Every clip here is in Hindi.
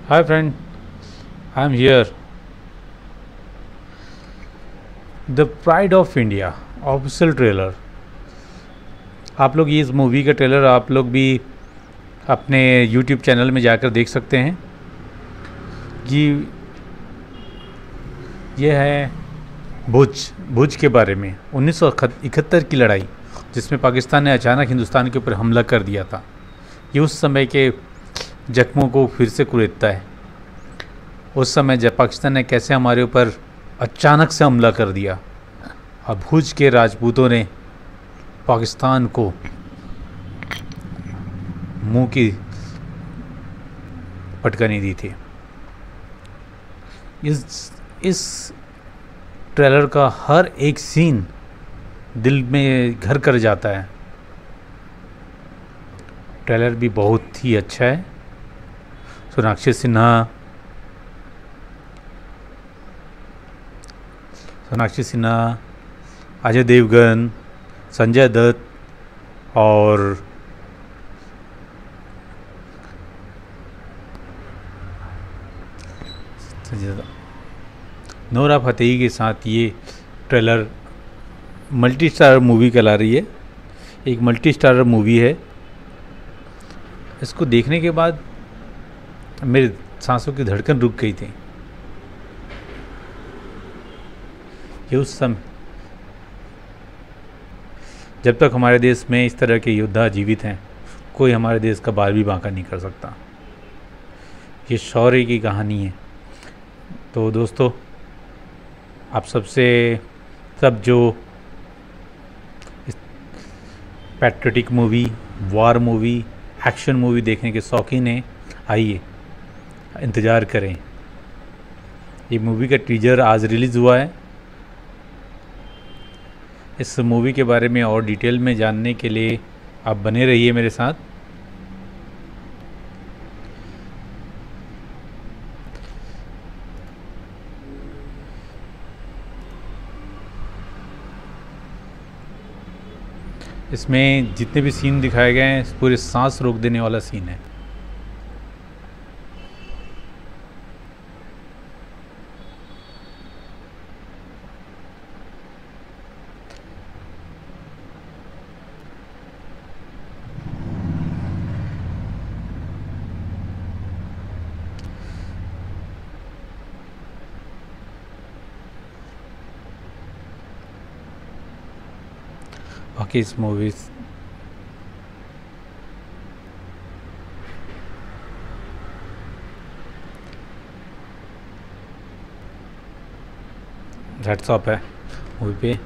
Hi friend, I'm here. The pride of India official trailer. आप लोग ये इस मूवी का ट्रेलर आप लोग भी अपने यूट्यूब चैनल में जाकर देख सकते हैं। ये ये है भुज के बारे में 1971 की लड़ाई, जिसमें पाकिस्तान ने अचानक हिंदुस्तान के ऊपर हमला कर दिया था। ये उस समय के जख्मों को फिर से कुरेदता है। उस समय जब पाकिस्तान ने कैसे हमारे ऊपर अचानक से हमला कर दिया और भुज के राजपूतों ने पाकिस्तान को मुंह की पटकनी दी थी। इस ट्रेलर का हर एक सीन दिल में घर कर जाता है। ट्रेलर भी बहुत ही अच्छा है। सोनाक्षी सिन्हा, अजय देवगन, संजय दत्त और नोरा फतेही के साथ ये ट्रेलर मल्टी स्टारर मूवी कहला रही है। एक मल्टी स्टारर मूवी है। इसको देखने के बाद मेरे सांसों की धड़कन रुक गई थी। ये उस समय जब तक हमारे देश में इस तरह के योद्धा जीवित हैं, कोई हमारे देश का बाल भी बांका नहीं कर सकता। ये शौर्य की कहानी है। तो दोस्तों, आप सब जो पैट्रियोटिक मूवी, वार मूवी, एक्शन मूवी देखने के शौकीन हैं, आइए इंतज़ार करें। ये मूवी का टीजर आज रिलीज़ हुआ है। इस मूवी के बारे में और डिटेल में जानने के लिए आप बने रहिए मेरे साथ। इसमें जितने भी सीन दिखाए गए हैं, पूरे सांस रोक देने वाला सीन है। बाकी इस मूवीज हेड्स ऑफ है मूवी पे।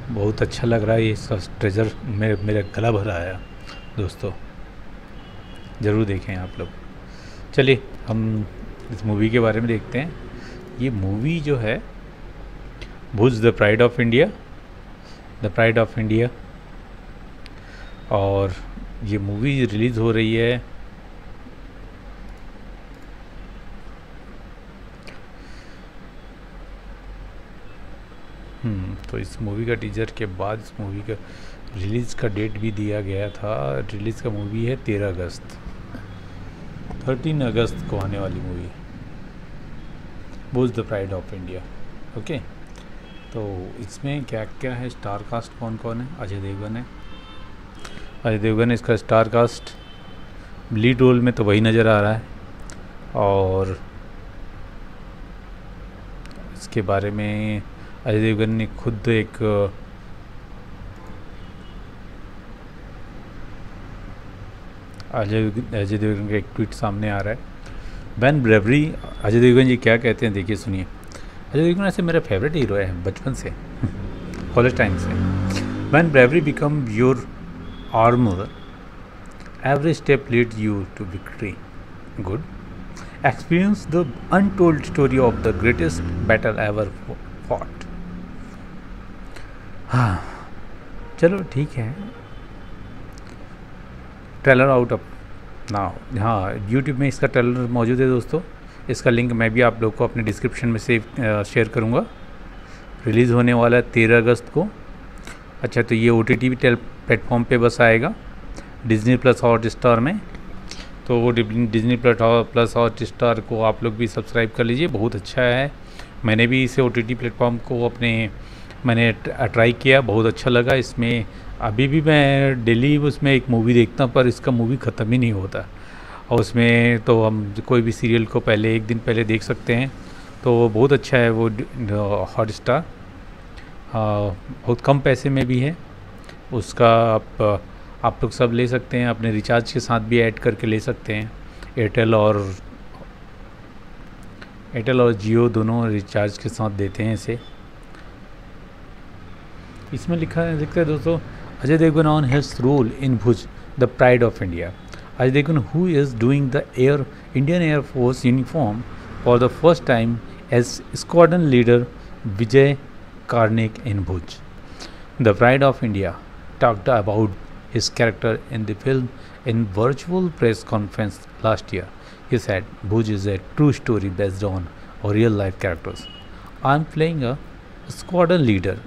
बहुत अच्छा लग रहा है। ये सब ट्रेजर मेरा गला भरा आया। दोस्तों, ज़रूर देखें आप लोग। चलिए हम इस मूवी के बारे में देखते हैं। ये मूवी जो है भुज द प्राइड ऑफ इंडिया, और ये मूवी रिलीज़ हो रही है तो इस मूवी का टीजर के बाद इस मूवी का रिलीज़ का डेट भी दिया गया था। रिलीज़ का मूवी है 13 अगस्त को आने वाली movie Bhuj the pride of India. Okay, तो इसमें क्या क्या है, स्टार कास्ट कौन कौन है? अजय देवगन है इसका स्टार कास्ट। लीड रोल में तो वही नज़र आ रहा है। और इसके बारे में अजय देवगन ने खुद एक अजय देवगन का एक ट्वीट सामने आ रहा है। वैन ब्रेवरी, अजय देवगन जी क्या कहते हैं, देखिए सुनिए। अजय देवगन ऐसे मेरा फेवरेट हीरो है बचपन से, कॉलेज टाइम से। When bravery become your armour, every step lead you to victory. Good experience the untold story of the greatest battle ever fought. हाँ चलो ठीक है। Trailer out of now. हाँ, यूट्यूब में इसका ट्रेलर मौजूद है दोस्तों। इसका लिंक मैं भी आप लोग को अपने डिस्क्रिप्शन में से शेयर करूँगा। रिलीज़ होने वाला है 13 अगस्त को। अच्छा, तो ये OTT प्लेटफॉर्म पे बस आएगा, डिज्नी प्लस हॉटस्टार में। तो डिज्नी प्लस हॉटस्टार को आप लोग भी सब्सक्राइब कर लीजिए, बहुत अच्छा है। मैंने भी इसे OTT प्लेटफॉर्म को मैंने ट्राई किया, बहुत अच्छा लगा। इसमें अभी भी मैं डेली उसमें एक मूवी देखता हूँ, पर इसका मूवी ख़त्म ही नहीं होता। और उसमें तो हम कोई भी सीरियल को पहले एक दिन पहले देख सकते हैं, तो बहुत अच्छा है वो हॉटस्टार। बहुत कम पैसे में भी है उसका, आप लोग सब ले सकते हैं, अपने रिचार्ज के साथ भी ऐड करके ले सकते हैं। एयरटेल और जियो दोनों रिचार्ज के साथ देते हैं इसे। इसमें लिखते हैं दोस्तों, Ajay Devgn on his role in Bhuj the pride of India. Ajay Devgn who is doing the Indian Air Force uniform for the first time as squadron leader Vijay Karnik in Bhuj. The Pride of India talked about his character in the film in virtual press conference last year. He said, Bhuj is a true story based on real life characters. I'm playing a squadron leader.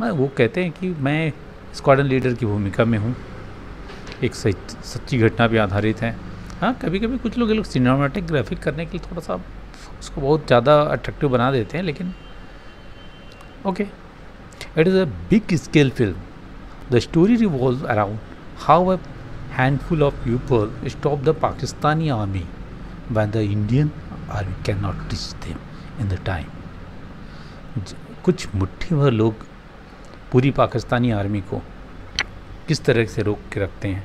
वो कहते हैं कि मैं स्क्वाड्रन लीडर की भूमिका में हूँ, एक सच्ची घटना पे आधारित है। हाँ, कभी कभी कुछ लोग सिनेमैटिक ग्राफिक करने के लिए थोड़ा सा उसको बहुत ज़्यादा अट्रैक्टिव बना देते हैं, लेकिन okay, it is a big scale film. The story revolves around how a handful of people stop the Pakistani army when the Indian army cannot reach them in the time. कुछ मुट्ठी भर लोग पूरी पाकिस्तानी आर्मी को किस तरह से रोक के रखते हैं,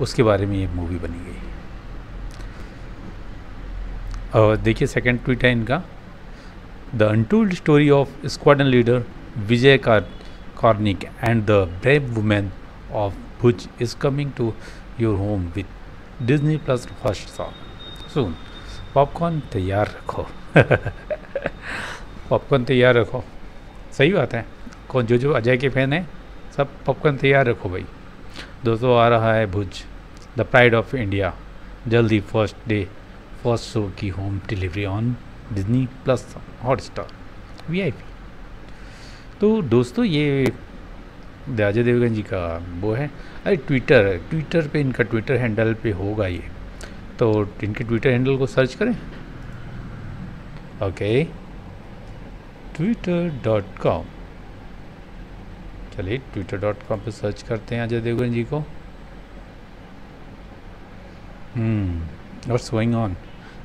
उसके बारे में ये मूवी बनी गई। और देखिए सेकंड ट्वीट है इनका, The untold story of squadron leader Vijay Karnik and the brave women of Bhuj is coming to your home with Disney Plus Hotstar soon. Popcorn तैयार रखो पॉपकॉर्न तैयार रखो, सही बात है। कौन जो अजय के फैन है सब पॉपकॉर्न तैयार रखो भाई। दोस्तों आ रहा है भुज द प्राइड ऑफ इंडिया, जल्दी फर्स्ट शो की home delivery on Disney plus Hotstar VIP। तो दोस्तों ये अजय देवगन जी का वो है, अरे ट्विटर पे इनका ट्विटर हैंडल पे होगा ये, तो इनके ट्विटर हैंडल को सर्च करें। ओके, twitter.com, चलिए twitter.com पे सर्च करते हैं अजय देवगन जी को। What's going on,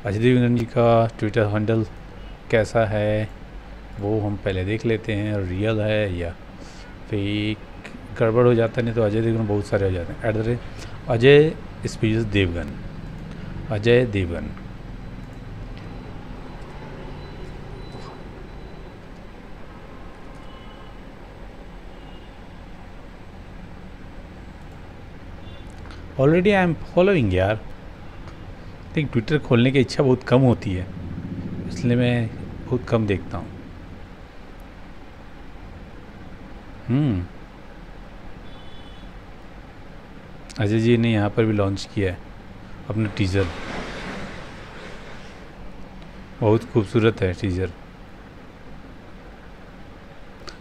Ajay Devgan ji का ट्विटर हैंडल कैसा है वो हम पहले देख लेते हैं, रियल है या फेक। गड़बड़ हो जाता है, नहीं तो अजय देवगन बहुत सारे हो जाते हैं। @Ajay space Devgn, Ajay Devgn. Already I am following यार, लेकिन ट्विटर खोलने की इच्छा बहुत कम होती है, इसलिए मैं बहुत कम देखता हूँ। अजय जी ने यहाँ पर भी लॉन्च किया है अपना टीज़र, बहुत खूबसूरत है टीज़र,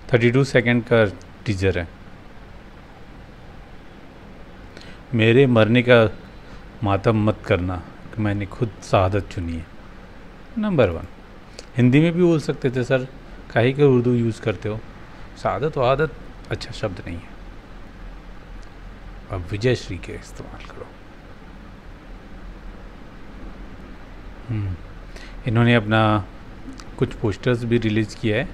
32 सेकंड का टीज़र है। मेरे मरने का मातम मत करना, मैंने खुद शहादत चुनी है। नंबर 1, हिंदी में भी बोल सकते थे सर, काहे के उर्दू यूज़ करते हो, शहादत वहादत अच्छा शब्द नहीं है, अब विजय श्री के इस्तेमाल करो। इन्होंने अपना कुछ पोस्टर्स भी रिलीज़ किया है।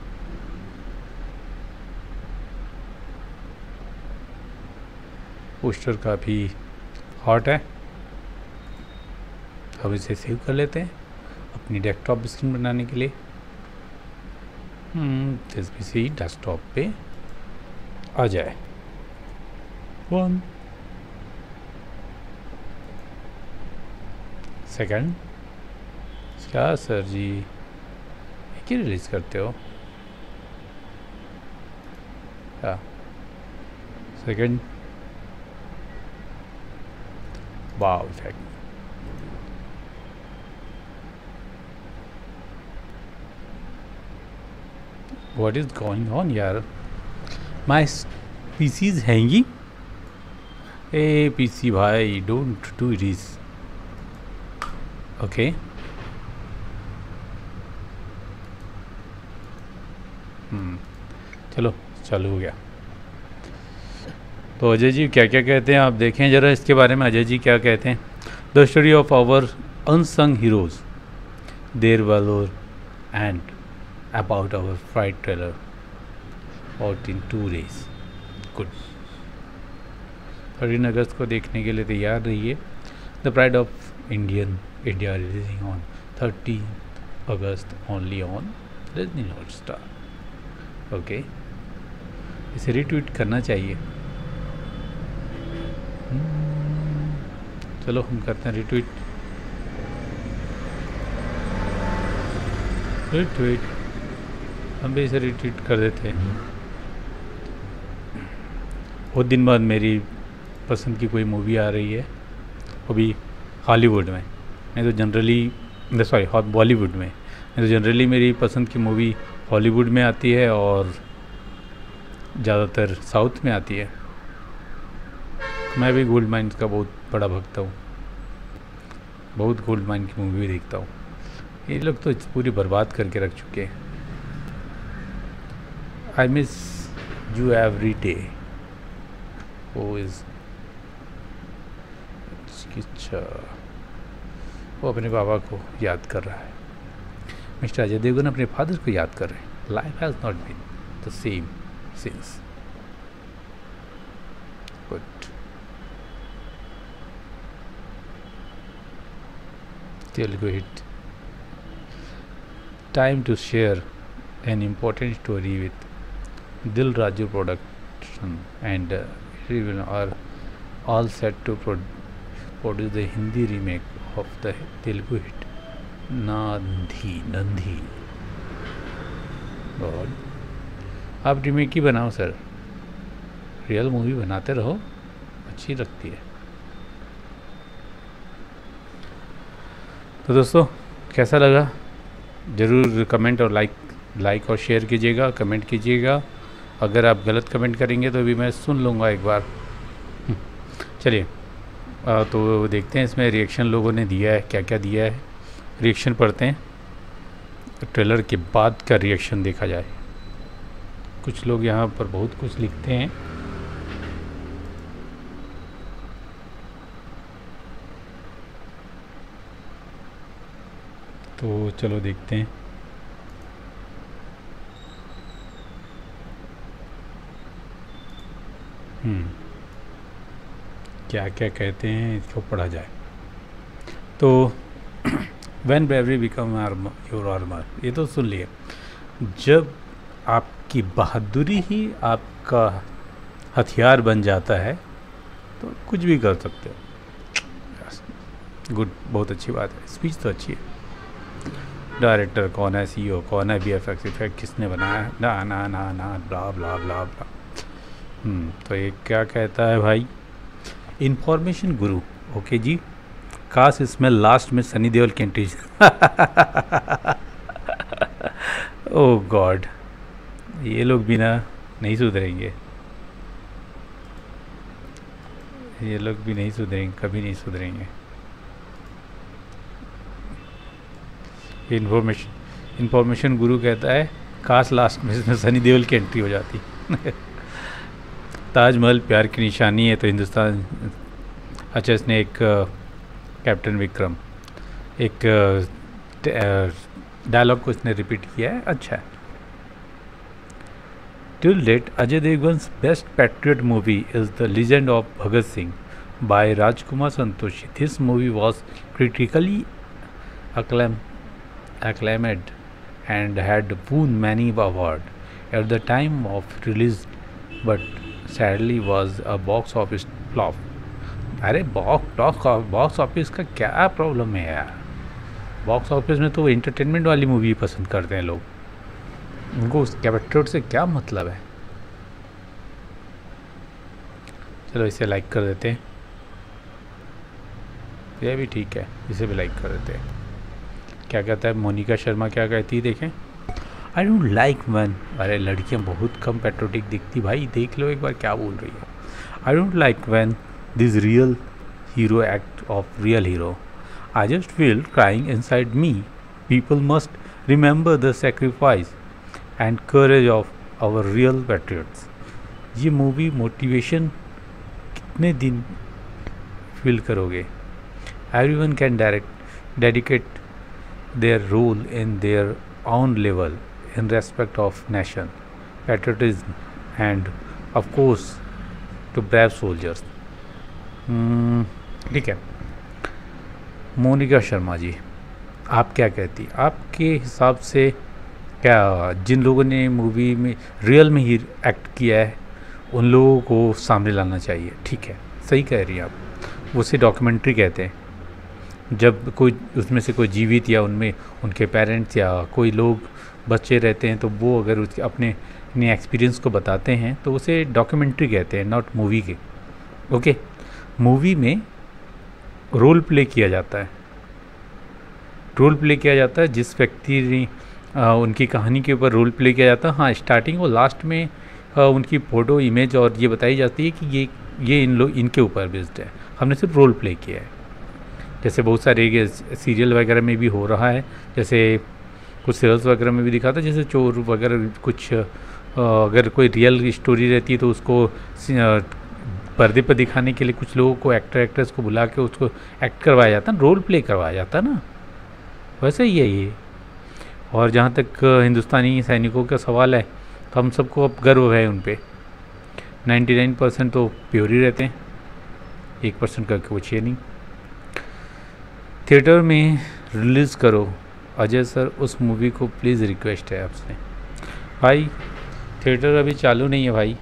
पोस्टर काफ़ी हॉट है, हम इसे सेव कर लेते हैं अपनी डेस्कटॉप स्क्रीन बनाने के लिए। इसी डेस्कटॉप पे आ जाए। 1 सेकंड, क्या सर जी एक ही रिलीज़ करते हो? क्या second, wow effect. What is going on यार? My PC is hanging. Hey PC भाई, don't do this. ओके चलो चालू हो गया। तो अजय जी क्या क्या कहते हैं आप देखें ज़रा इसके बारे में। अजय जी क्या कहते हैं? The story of our unsung heroes, their valour and about our flight trailer out in 2 days। Good. 13 अगस्त को देखने के लिए तैयार रहिए। The pride of India releasing on 13 August only on Disney Hotstar. Okay, इसे रिट्वीट करना चाहिए। चलो हम करते हैं रिट्वीट। हम भी इसे रिट्वीट कर देते हैं। बहुत दिन बाद मेरी पसंद की कोई मूवी आ रही है, वो भी हॉलीवुड में। नहीं तो जनरली बॉलीवुड में। नहीं तो जनरली मेरी पसंद की मूवी हॉलीवुड में आती है और ज़्यादातर साउथ में आती है। मैं भी गोल्ड माइन्स का बहुत बड़ा भक्त हूँ, बहुत गोल्ड माइन की मूवी देखता हूँ। ये लोग तो पूरी बर्बाद करके रख चुके हैं। I miss you every day. वो इज़ अच्छा, वो अपने बाबा को याद कर रहा है। मिस्टर अजय देवगन अपने फादर को याद कर रहे हैं। Life has not been the same since. Good. Telugu hit. Time to share an important story with Dil Raju Production and are all set to produce the Hindi remake of the Telugu hit Nandhi। God, आप रीमेक ही बनाओ सर, रियल मूवी बनाते रहो, अच्छी लगती है। तो दोस्तों कैसा लगा ज़रूर कमेंट और लाइक और शेयर कीजिएगा, कमेंट कीजिएगा। अगर आप गलत कमेंट करेंगे तो भी मैं सुन लूँगा एक बार। चलिए तो देखते हैं इसमें रिएक्शन लोगों ने दिया है, क्या क्या दिया है। रिएक्शन पढ़ते हैं, ट्रेलर के बाद का रिएक्शन देखा जाए। कुछ लोग यहाँ पर बहुत कुछ लिखते हैं। तो चलो देखते हैं। क्या क्या कहते हैं, इसको पढ़ा जाए। तो when bravery become your armour, ये तो सुन लिए। जब आपकी बहादुरी ही आपका हथियार बन जाता है तो कुछ भी कर सकते हो। गुड, बहुत अच्छी बात है। स्पीच तो अच्छी है। डायरेक्टर कौन है, सीईओ कौन है, वीएफएक्स इफेक्ट किसने बनाया, ना ना ना ना ब्ला ब्ला ब्ला ब्ला। तो ये क्या कहता है भाई, इंफॉर्मेशन गुरु। ओके जी, काश इसमें लास्ट में सनी देओल की एंट्री। ओह गॉड, ये लोग भी ना नहीं सुधरेंगे, ये लोग भी नहीं सुधरेंगे, कभी नहीं सुधरेंगे। इंफॉर्मेशन गुरु कहता है काश लास्ट में इसमें सनी देओल की एंट्री हो जाती। ताजमहल प्यार की निशानी है तो हिंदुस्तान। अच्छा, इसने एक कैप्टन विक्रम एक डायलॉग को इसने रिपीट किया है। अच्छा, till date Ajay Devgan's best patriot movie is the legend of Bhagat Singh by Rajkumar Santoshi. This movie was critically acclaimed and had won many awards at the time of release, but sadly was a box office flop। अरे बॉक्स ऑफिस का क्या प्रॉब्लम है यार? बॉक्स ऑफिस में तो एंटरटेनमेंट वाली मूवी पसंद करते हैं लोग, उनको उस कैरेक्टर से क्या मतलब है। चलो इसे लाइक कर देते हैं, ये भी ठीक है, इसे भी लाइक कर देते हैं। क्या कहता है मोनिका शर्मा, क्या कहती है देखें। I don't like one. अरे लड़कियां बहुत कम पैट्रोटिक दिखती भाई, देख लो एक बार क्या बोल रही है। I don't like when this real hero act of real hero. I just feel crying inside me. People must remember the sacrifice and courage of our real patriots. ये मूवी मोटिवेशन कितने दिन फील करोगे? Everyone can dedicate their role in their own level in respect of nation, patriotism, and of course to brave soldiers. ठीक है, मोनिका शर्मा जी, आप क्या कहती? आपके हिसाब से क्या जिन लोगों ने मूवी में रियल में ही एक्ट किया है उन लोगों को सामने लाना चाहिए? ठीक है, सही कह रही हैं आप। उसे डॉक्यूमेंट्री कहते हैं। जब कोई उसमें से कोई जीवित या उनमें उनके पेरेंट्स या कोई लोग बच्चे रहते हैं तो वो अगर उसके अपने एक्सपीरियंस को बताते हैं तो उसे डॉक्यूमेंट्री कहते हैं, नॉट मूवी के। ओके, मूवी में रोल प्ले किया जाता है, रोल प्ले किया जाता है जिस व्यक्ति ने उनकी कहानी के ऊपर रोल प्ले किया जाता है। हाँ, स्टार्टिंग और लास्ट में उनकी फ़ोटो, इमेज और ये बताई जाती है कि ये इनके ऊपर बेस्ड है, हमने सिर्फ रोल प्ले किया है। जैसे बहुत सारे सीरियल वगैरह में भी हो रहा है, जैसे कुछ सीरियल्स वगैरह में भी दिखाता है, जैसे चोर वगैरह कुछ अगर कोई रियल स्टोरी रहती है तो उसको पर्दे पर दिखाने के लिए कुछ लोगों को एक्ट्रेस को बुला के उसको एक्ट करवाया जाता है, रोल प्ले करवाया जाता है ना, वैसे ही है ये। और जहाँ तक हिंदुस्तानी सैनिकों का सवाल है तो हम सबको अब गर्व है उन पे। 99% तो प्योर ही रहते हैं, 1% का कुछ है नहीं। थिएटर में रिलीज़ करो अजय सर उस मूवी को, प्लीज़ रिक्वेस्ट है आपसे। भाई थिएटर अभी चालू नहीं है भाई,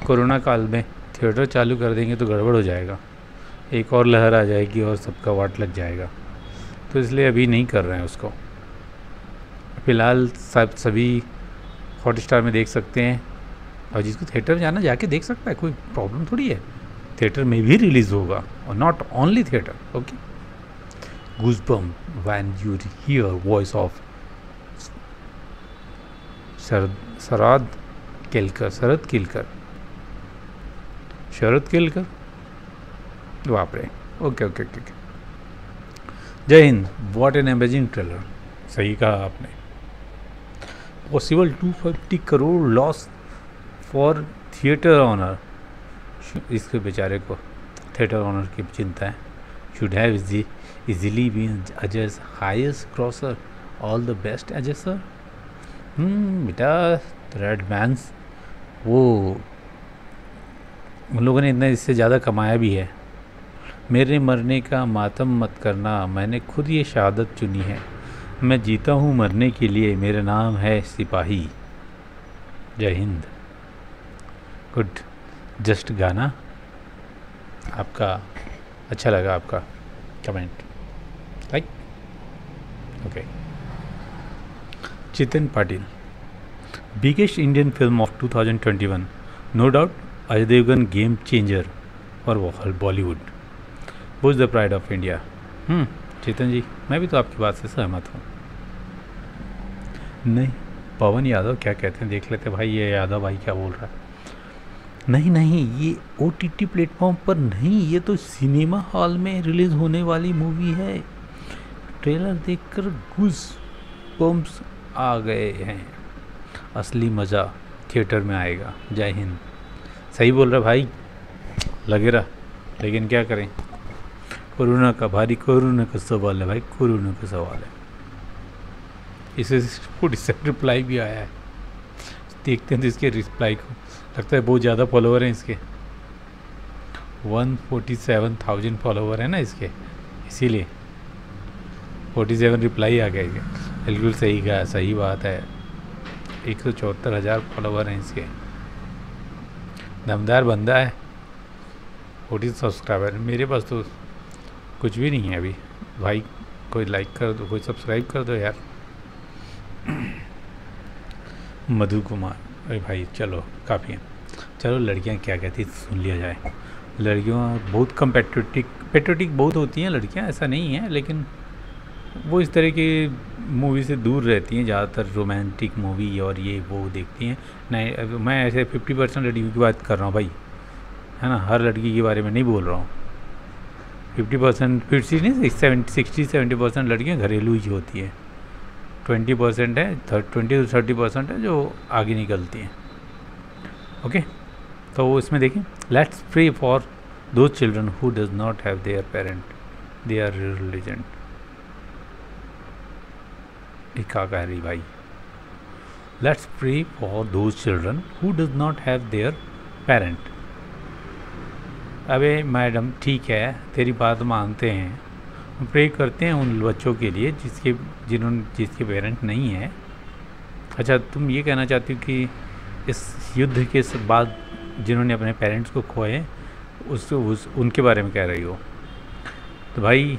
कोरोना काल में थिएटर चालू कर देंगे तो गड़बड़ हो जाएगा, एक और लहर आ जाएगी और सबका वाट लग जाएगा, तो इसलिए अभी नहीं कर रहे हैं उसको। फ़िलहाल सभी हॉटस्टार में देख सकते हैं, और जिसको थिएटर जाना जाके देख सकता है, कोई प्रॉब्लम थोड़ी है। थिएटर में भी रिलीज़ होगा और not only theatre. Okay, goosebump when you hear voice of Sharad Kelkar, बाप रे। Okay. Jai Hind, what an amazing trailer. सही कहा आपने। Possible 250 crore loss for theatre owner. इसके बेचारे को थिएटर ऑनर की चिंता है। Should have easily been Ajay's highest grosser. All the best Ajay sir. बेटा रेड मैंस, वो उन लोगों ने इतना इससे ज़्यादा कमाया भी है। मेरे मरने का मातम मत करना, मैंने खुद ये शहादत चुनी है। मैं जीता हूँ मरने के लिए, मेरा नाम है सिपाही। जय हिंद। गुड, जस्ट गाना आपका अच्छा लगा, आपका comment like. Okay, Chitan Patil, biggest Indian film of 2021, no doubt Ajay Devgan game changer for Bollywood, was the pride of India. Chetan ji, मैं भी तो आपकी बात से सहमत हूँ। नहीं, पवन यादव क्या कहते हैं देख लेते भाई, ये यादव भाई क्या बोल रहा है। नहीं, ये OTT प्लेटफॉर्म पर नहीं, ये तो सिनेमा हॉल में रिलीज़ होने वाली मूवी है। ट्रेलर देखकर गूज़ बम्प्स आ गए हैं। असली मज़ा थिएटर में आएगा। जय हिंद। सही बोल रहा भाई, लगे रहा, लेकिन क्या करें, कोरोना का सवाल है भाई, कोरोना का सवाल है। इसे 47 रिप्लाई भी आया है, देखते हैं तो इसके रिप्लाई को। लगता है बहुत ज़्यादा फॉलोवर हैं इसके, 147,000 फॉलोवर है ना इसके, इसीलिए 47 रिप्लाई आ गए। बिल्कुल सही कहा, सही बात है। 174,000 फॉलोवर हैं इसके, दमदार बंदा है। 40 सब्सक्राइबर, मेरे पास तो कुछ भी नहीं है अभी। भाई कोई लाइक कर दो, कोई सब्सक्राइब कर दो यार। मधु कुमार, अरे भाई चलो काफ़ी है। चलो लड़कियां क्या कहती है सुन लिया जाए। लड़कियां बहुत कम पेट्रोटिक बहुत होती हैं लड़कियां, ऐसा नहीं है, लेकिन वो इस तरह की मूवी से दूर रहती हैं, ज़्यादातर रोमांटिक मूवी और ये वो देखती हैं। नहीं, मैं ऐसे 50% लड़कियों की बात कर रहा हूँ भाई, है ना, हर लड़की के बारे में नहीं बोल रहा हूँ। 50% 50 नहीं 60-70% लड़कियाँ घरेलू ही होती हैं, 20% है 20-30% है जो आगे निकलती हैं। ओके, तो इसमें देखें, let's pray for those children who does not have their parent, they are resilient. क्या कह रही भाई, let's pray for those children who does not have their parent. अबे मैडम ठीक है, तेरी बात मानते हैं, हम प्रे करते हैं उन बच्चों के लिए जिसके पेरेंट नहीं है। अच्छा, तुम ये कहना चाहती हो कि इस युद्ध के बाद जिन्होंने अपने पेरेंट्स को खोए उनके बारे में कह रही हो? तो भाई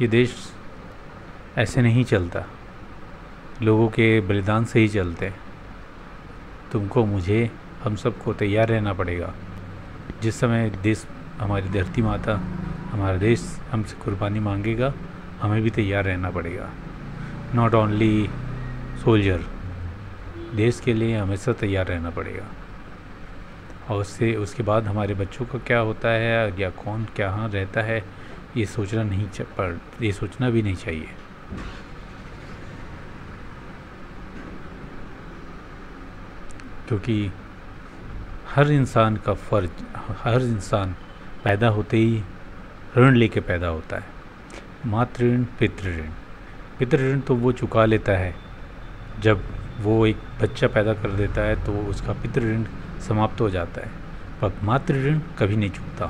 ये देश ऐसे नहीं चलता, लोगों के बलिदान से ही चलते। तुमको, मुझे, हम सबको तैयार रहना पड़ेगा। जिस समय देश, हमारी धरती माता, हमारा देश हमसे कुर्बानी मांगेगा, हमें भी तैयार रहना पड़ेगा। नॉट ओनली सोल्जर, देश के लिए हमेशा तैयार रहना पड़ेगा। और उसके बाद हमारे बच्चों का क्या होता है या कौन कहाँ रहता है, ये सोचना भी नहीं चाहिए। क्योंकि हर इंसान का फ़र्ज, हर इंसान पैदा होते ही ऋण लेके पैदा होता है। मातृ ऋण, पितृ ऋण। पितृ ऋण तो वो चुका लेता है जब वो एक बच्चा पैदा कर देता है, तो उसका पितृ ऋण समाप्त हो जाता है। पर मातृ ऋण कभी नहीं चुकता,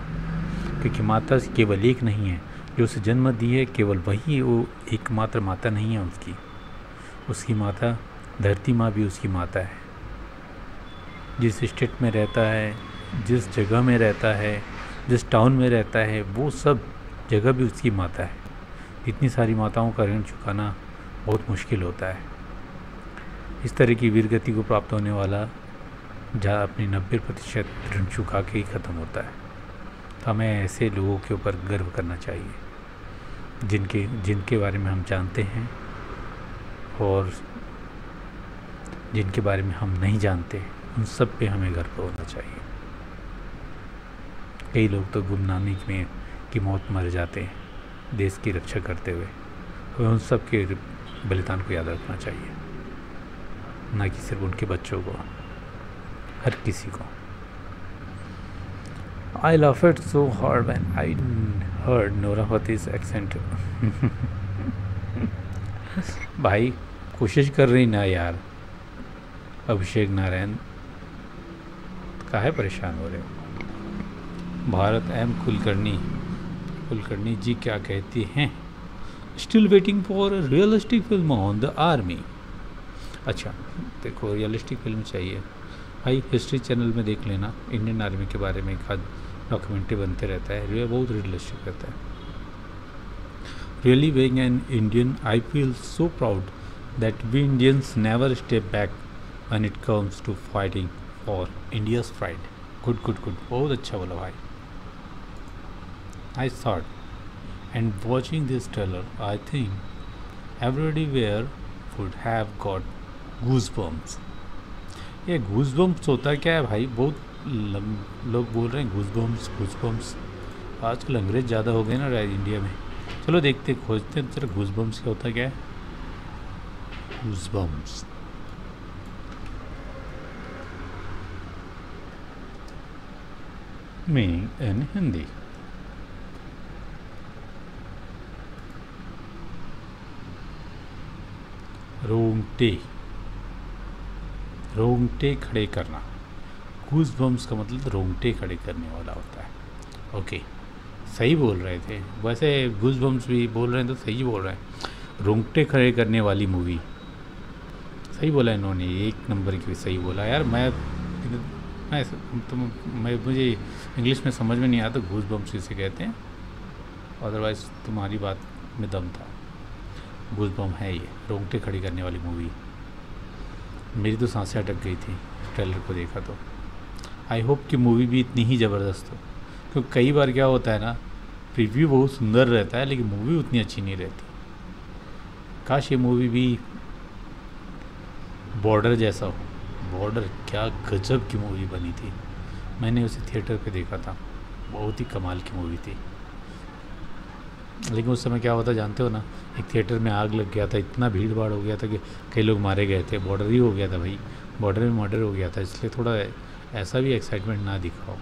क्योंकि माता केवल एक नहीं है जो उसे जन्म दी है, केवल वही वो एकमात्र माता नहीं है उसकी माता, धरती माँ भी उसकी माता है। जिस स्टेट में रहता है, जिस जगह में रहता है, जिस टाउन में रहता है, वो सब जगह भी उसकी माता है। इतनी सारी माताओं का ऋण चुकाना बहुत मुश्किल होता है। इस तरह की वीरगति को प्राप्त होने वाला जहाँ अपनी 90% ऋण चुका के ही ख़त्म होता है। तो हमें ऐसे लोगों के ऊपर गर्व करना चाहिए जिनके बारे में हम जानते हैं और जिनके बारे में हम नहीं जानते, उन सब पे हमें गर्व होना चाहिए। कई लोग तो गुमनामी में की मौत मर जाते हैं देश की रक्षा करते हुए, हमें उन सब के बलिदान को याद रखना चाहिए, ना कि सिर्फ उनके बच्चों को, हर किसी को। I laughed it so hard when I heard Nora Fateh's accent. भाई कोशिश कर रही ना यार, अभिषेक नारायण, काहे परेशान हो रहे हो? भारत एम कुलकर्णी जी क्या कहती हैं? Still waiting for a realistic film on the army. अच्छा देखो, रियलिस्टिक फिल्म चाहिए भाई, हिस्ट्री चैनल में देख लेना, इंडियन आर्मी के बारे में एक डॉक्यूमेंट्री बनते रहता है, बहुत रियलिस्टिक रहता है। Really being an Indian, I feel so proud that we Indians never step back when it comes to fighting for India's pride. Good good good, बहुत अच्छा बोला भाई। I thought and watching this trailer, I think everywhere would have got goosebumps. ये गूज़बम्प्स होता क्या है भाई? बहुत लोग बोल रहे हैं गूज़बम्प्स। आजकल अंग्रेज ज़्यादा हो गए ना इंडिया में। चलो देखते, खोजते हैं जरा गूज़बम्प्स क्या होता क्या है। Goosebumps meaning in Hindi. रोंगटे खड़े करना। गूज़बम्प्स का मतलब रोंगटे खड़े करने वाला होता है। ओके, सही बोल रहे थे वैसे, गूज़बम्प्स भी बोल रहे हैं तो सही बोल रहे हैं। रोंगटे खड़े करने वाली मूवी, सही बोला इन्होंने, एक नंबर की सही बोला यार। मुझे इंग्लिश में समझ में नहीं आया तो गूज़बम्प्स किसे कहते हैं, अदरवाइज़ तुम्हारी बात में दम था। गूज़बम्प है ये, रोंगटे खड़ी करने वाली मूवी। मेरी तो सांसें अटक गई थी ट्रेलर को देखा तो। आई होप कि मूवी भी इतनी ही ज़बरदस्त हो, क्योंकि कई बार क्या होता है ना, प्रीव्यू बहुत सुंदर रहता है लेकिन मूवी उतनी अच्छी नहीं रहती। काश ये मूवी भी बॉर्डर जैसा हो। बॉर्डर क्या गजब की मूवी बनी थी, मैंने उसे थिएटर पे देखा था, बहुत ही कमाल की मूवी थी। लेकिन उस समय क्या होता जानते हो ना, एक थिएटर में आग लग गया था, इतना भीड़ भाड़ हो गया था कि कई लोग मारे गए थे, बॉर्डर ही हो गया था भाई, बॉर्डर में मर्डर हो गया था, इसलिए थोड़ा ऐसा भी एक्साइटमेंट ना दिखाओ।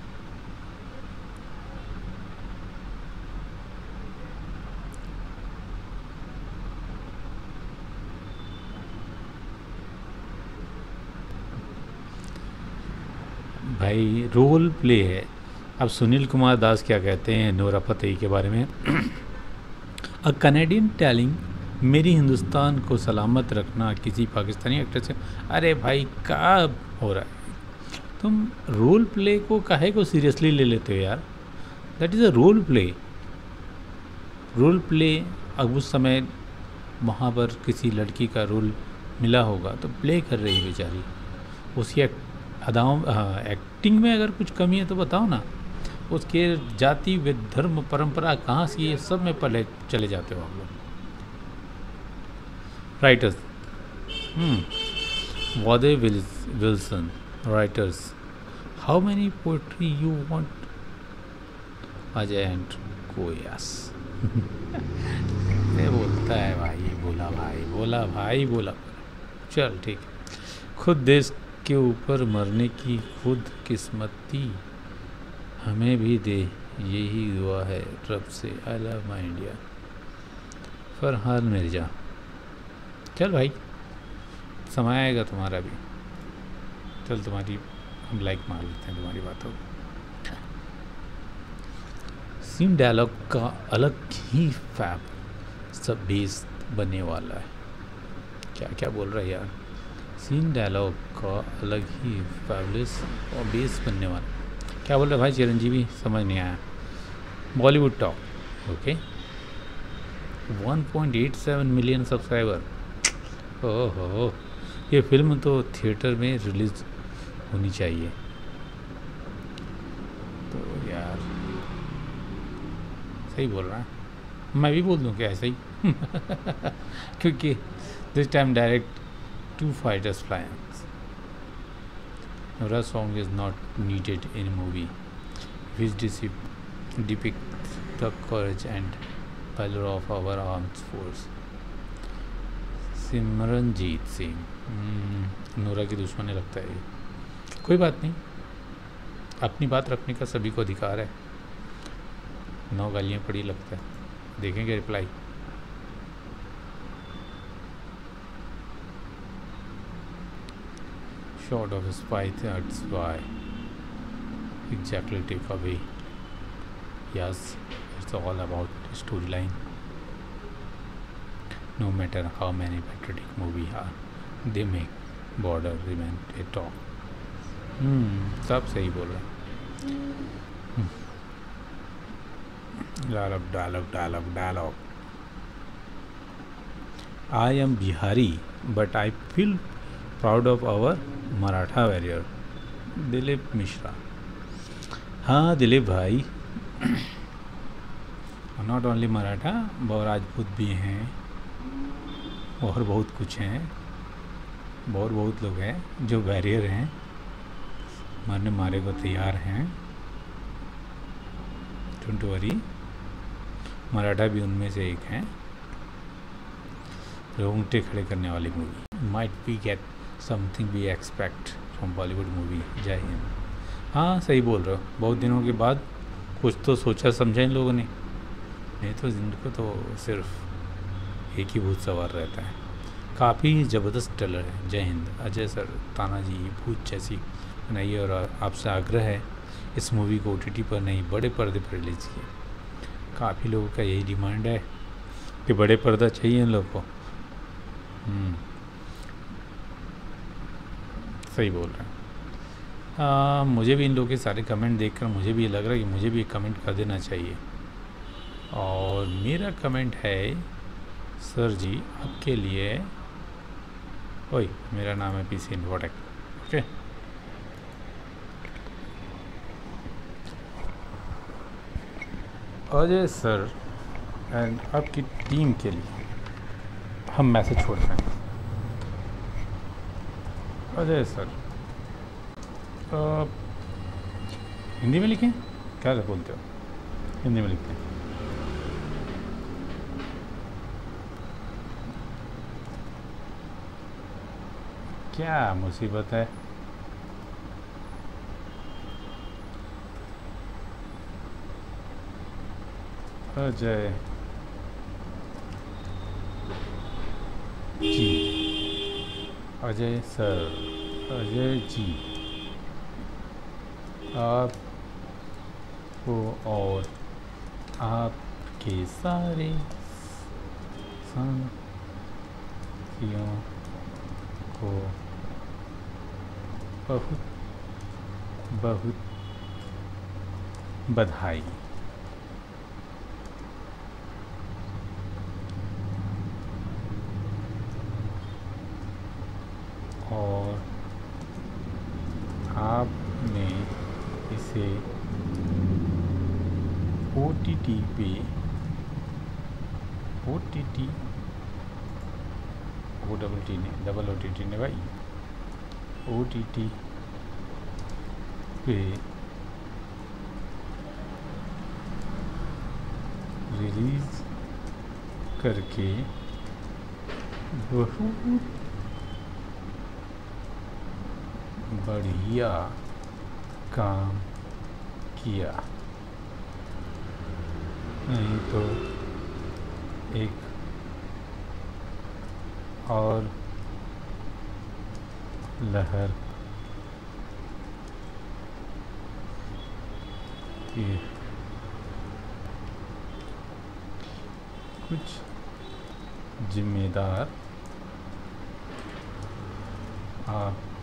भाई रोल प्ले है। अब सुनील कुमार दास क्या कहते हैं नोरा फतेही के बारे में? अ कनेडियन टेलिंग मेरी हिंदुस्तान को सलामत रखना किसी पाकिस्तानी एक्टर से। अरे भाई क्या हो रहा है, तुम रोल प्ले को काहे को सीरियसली ले लेते हो यार? That is a role play. Role play, अब उस समय वहाँ पर किसी लड़की का रोल मिला होगा तो प्ले कर रही है बेचारी, उसकी अदाओं एक्टिंग में अगर कुछ कमी है तो बताओ ना। उसके जाति व धर्म परंपरा कहाँ से, ये सब में पहले चले जाते हो आप लोग। Writers Wade Wilson writers, how many poetry you want? Ajay and कोयास ये बोलता है भाई, बोला भाई, बोला भाई, बोला। चल ठीक है। खुद देश के ऊपर मरने की खुद किस्मती हमें भी दे, यही दुआ है रब से। I love my India. Farhan Mirza. चल भाई, समय आएगा तुम्हारा भी। चल तुम्हारी हम लाइक मार लेते हैं तुम्हारी बातों को। सीन डायलॉग का अलग ही फैब सब बेस बनने वाला है। क्या क्या बोल रहा है यार? सीन डायलॉग का अलग ही फैबलेस और बेस बनने वाला, क्या बोल रहे भाई चिरंजीवी? समझ नहीं आया। Bollywood talk okay. 1.87 million subscriber. ओहो, ये फिल्म तो थिएटर में रिलीज होनी चाहिए। तो यार सही बोल रहा है, मैं भी बोल दूँ क्या ऐसा ही? क्योंकि this time direct 2 fighters flying. Nora song is not needed in a movie which depicts the courage and valor of our armed force. Simranjeet Singh, Nora की दुश्मन लगता है ये। कोई बात नहीं, अपनी बात रखने का सभी को अधिकार है। 9 गालियाँ पड़ी लगता है, देखेंगे reply. Shot of a spy, that's why exactly take away. Yes, it's all about storyline. No matter how many patriotic movies are, they make border remain a talk. सब सही बोल रहे हैं। Dialogue. I am Bihari, but I feel proud of our Maratha warrior. Dilip Mishra. हाँ दिलीप भाई, नॉट ओनली मराठा, बहुत राजपूत भी हैं और बहुत कुछ हैं, बहुत लोग हैं जो वॉरियर हैं, मरने मारे को तैयार हैं। डोंट वरी, मराठा भी उनमें से एक हैं। रोंगटे खड़े करने वाली movie. Might be get something we expect from Bollywood movie. जय हिंद। हाँ सही बोल रहे हो, बहुत दिनों के बाद कुछ तो सोचा समझा इन लोगों ने, नहीं तो जिनको तो सिर्फ एक ही भूत सवार रहता है। काफ़ी ज़बरदस्त ट्रेलर है। जय हिंद। अजय सर, तानाजी भूत जैसी बनाइए, और आपसे आग्रह है इस मूवी को OTT पर नहीं बड़े पर्दे पर रिलीज़ किए। काफ़ी लोगों का यही डिमांड है कि बड़े पर्दा चाहिए इन लोगों को। सही बोल रहे हैं। मुझे भी इन लोगों के सारे कमेंट देखकर मुझे भी लग रहा है कि मुझे भी कमेंट कर देना चाहिए। और मेरा कमेंट है, सर जी आपके लिए। ओए, मेरा नाम है PC infotech. Okay, Ajay sir and आपकी टीम के लिए हम मैसेज छोड़ रहे हैं। अजय सर, हिंदी में लिखें क्या बोलते हो, हिंदी में लिखते हैं। क्या मुसीबत है। अजय जी, अजय सर, अजय जी, आपको और आपके सारे साथियों को बहुत बहुत बधाई। और आपने इसे OTT पे OTT डबल OTT ने भाई OTT पे रिलीज़ करके बहुत बढ़िया काम किया। नहीं तो एक और लहर की कुछ जिम्मेदार आप